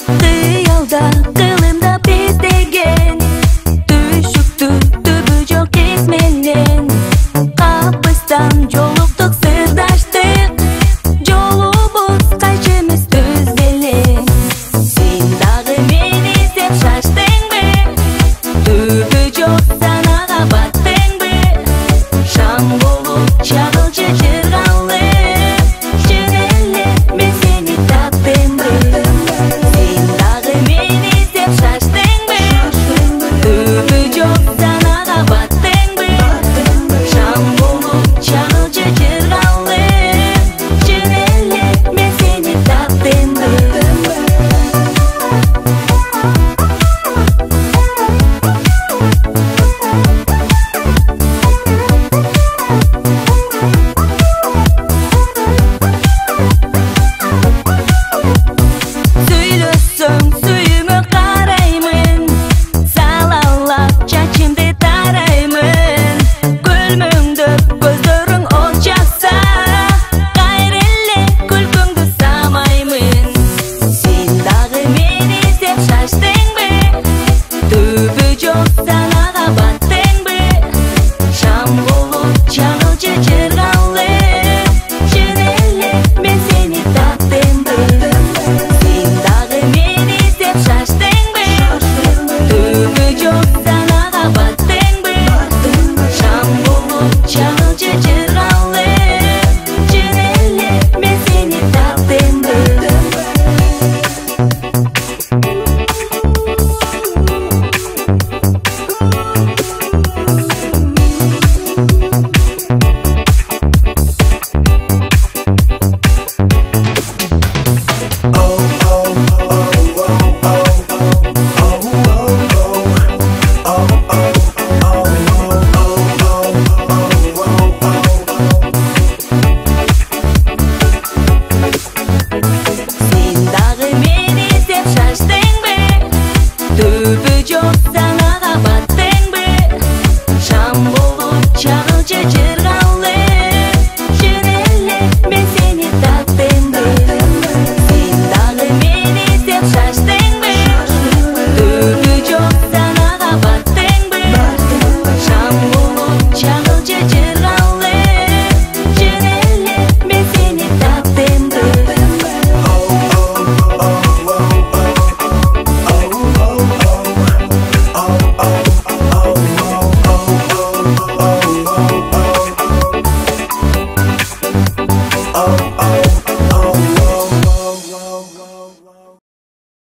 Қиялда қылымда бездеген түйшікті түбі жоқ кезменен қапыстан жолықтық сырдаштық жолубуз қайчымыз түзелең сен дағы мен іздеп шаштыңбы түбі жоқ санаға баттыңбы шам болып шағылшы жырғалы жөнеле мен сені таптымбы сен дағы мен іздеп шаштыңбы түбі жоқ санаға баттыңбы шам болып шағылшы жырғалы жөнеле мен сені таптымбы Сөйлесің сүйіңе қараймын салалап шашымды тараймын күлміңді көздерің от жақса қайреле күлкіңді самаймын сен дағы мен іздеп шаштыңбы түбі жоқ санаға баттыңбы шам болып шағылшы жырғалы жөнеле мен сені таптымбы сен дағы мен іздеп шаштыңбы түбі жоқ санаға баттыңбы шам болып шағылшы жырғалы жөнеле мен сені таптымбы Сен дағы мен іздеп шаштыңбы түбі жоқ санаға баттыңбы шам болып шағылшы жырғалы жөнеле мен сені таптымбы сен дағы мен іздеп шаштыңбы түбі жоқ санаға баттыңбы шам болып шағылшы жырғалы